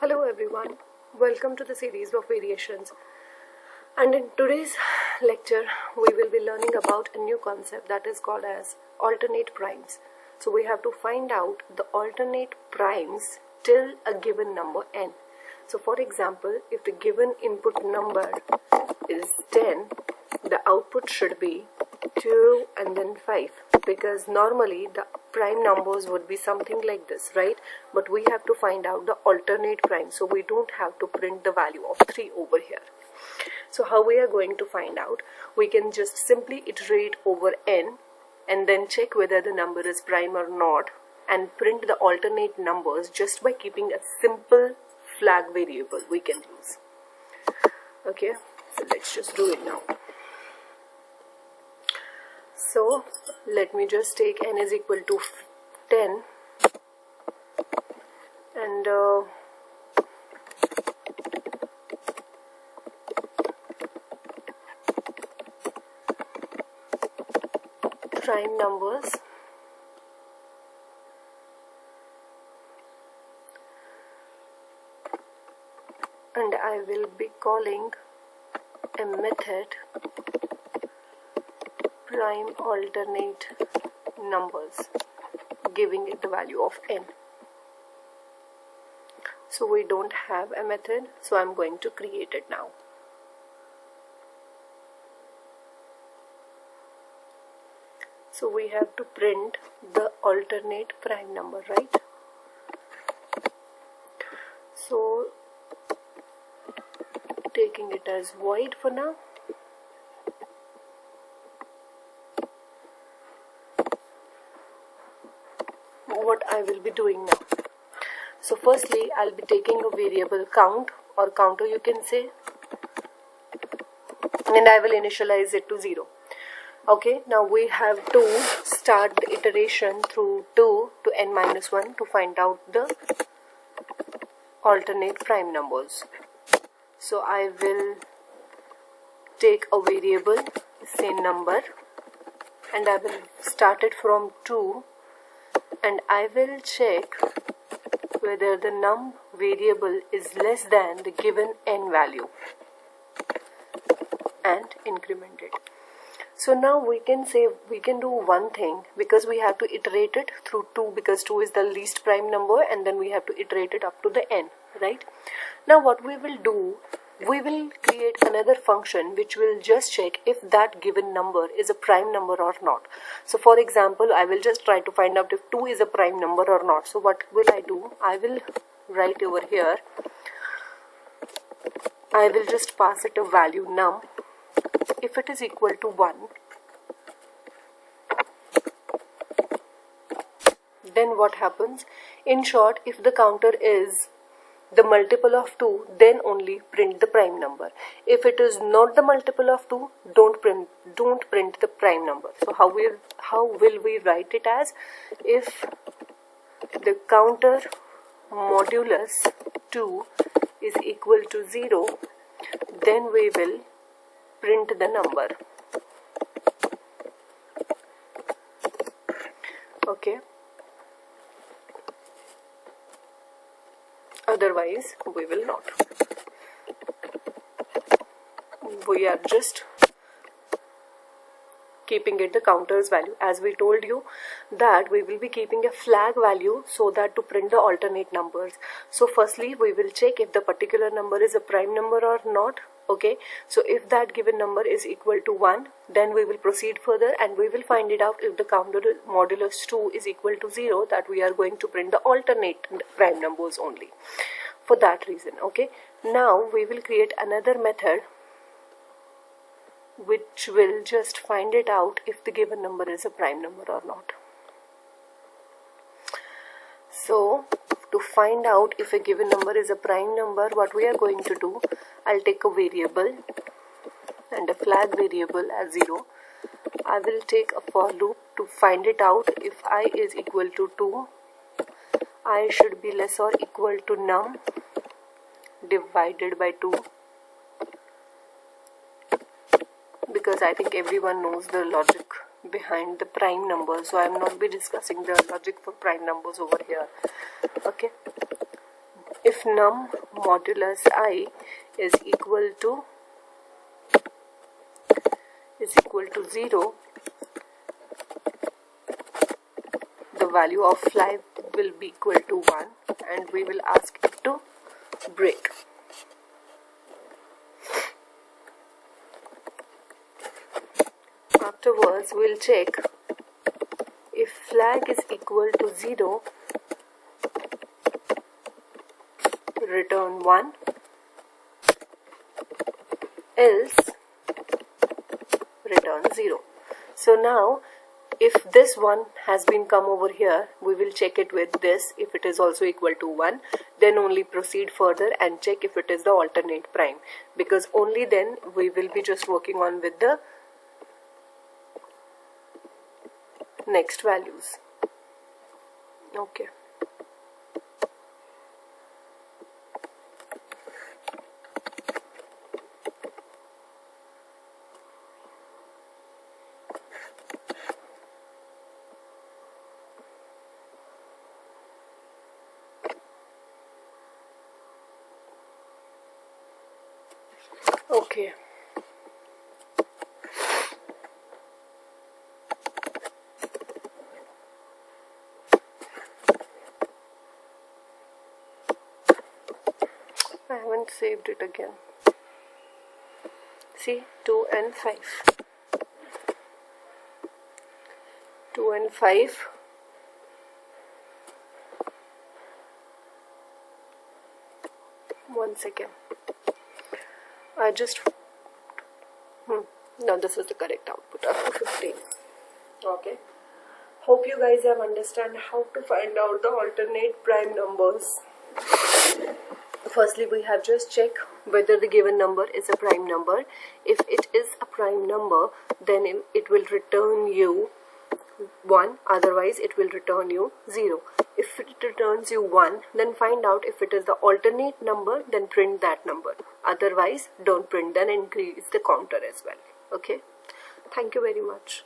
Hello everyone, welcome to the series of variations, and in today's lecture we will be learning about a new concept that is called as alternate primes. So we have to find out the alternate primes till a given number n. So for example, if the given input number is 10, the output should be 2 and then 5, because normally the prime numbers would be something like this, right? But we have to find out the alternate prime, so we don't have to print the value of 3 over here. So how we are going to find out? We can just simply iterate over n and then check whether the number is prime or not and print the alternate numbers just by keeping a simple flag variable we can use. Okay, so let's just do it now. So let me just take n is equal to 10 and prime numbers, and I will be calling a method prime alternate numbers, giving it the value of n. So we don't have a method, so I'm going to create it now. So we have to print the alternate prime number, right? So taking it as void for now. What I will be doing now. So firstly, I'll be taking a variable count or counter you can say, and I will initialize it to 0. Okay, now we have to start the iteration through 2 to n minus 1 to find out the alternate prime numbers. So I will take a variable, say number, and I will start it from 2, and I will check whether the num variable is less than the given n value and increment it. So now we can say we can do one thing, because we have to iterate it through 2, because 2 is the least prime number, and then we have to iterate it up to the n, right? Now what we will do, we will create another function which will just check if that given number is a prime number or not. So for example, I will just try to find out if 2 is a prime number or not. So what will I do? I will write over here, I will just pass it a value num. If it is equal to 1, then what happens? In short, if the counter is the multiple of 2, then only print the prime number. If it is not the multiple of 2, don't print the prime number. So how will we write it as? If the counter modulus 2 is equal to 0, then we will print the number. Okay. Otherwise, we will not. We are just keeping it the counter's value. As we told you that we will be keeping a flag value so that to print the alternate numbers. So firstly, we will check if the particular number is a prime number or not. Okay, so if that given number is equal to 1, then we will proceed further and we will find it out if the counter modulus 2 is equal to 0, that we are going to print the alternate prime numbers only. For that reason, okay. Now we will create another method which will just find it out if the given number is a prime number or not. So to find out if a given number is a prime number, what we are going to do, I'll take a variable and a flag variable as 0. I will take a for loop to find it out. If I is equal to 2, I should be less or equal to num divided by 2, because I think everyone knows the logic behind the prime numbers, so I am not be discussing the logic for prime numbers over here. Okay, if num modulus I is equal to 0, the value of flag will be equal to 1 and we will ask it to break. Afterwards, we'll check if flag is equal to 0, return 1, else return 0. So now, if this one has been come over here, we will check it with this. If it is also equal to 1, then only proceed further and check if it is the alternate prime, because only then we will be just working on with the next values. Okay. Okay. I haven't saved it again. See, 2 and 5. 2 and 5. One second. I just no, this is the correct output of 15. Okay. Hope you guys have understand how to find out the alternate prime numbers. Firstly, we have just checked whether the given number is a prime number. If it is a prime number, then it will return you 1, otherwise it will return you 0. If it returns you 1, then find out if it is the alternate number, then print that number. Otherwise, don't print, then increase the counter as well. Okay. Thank you very much.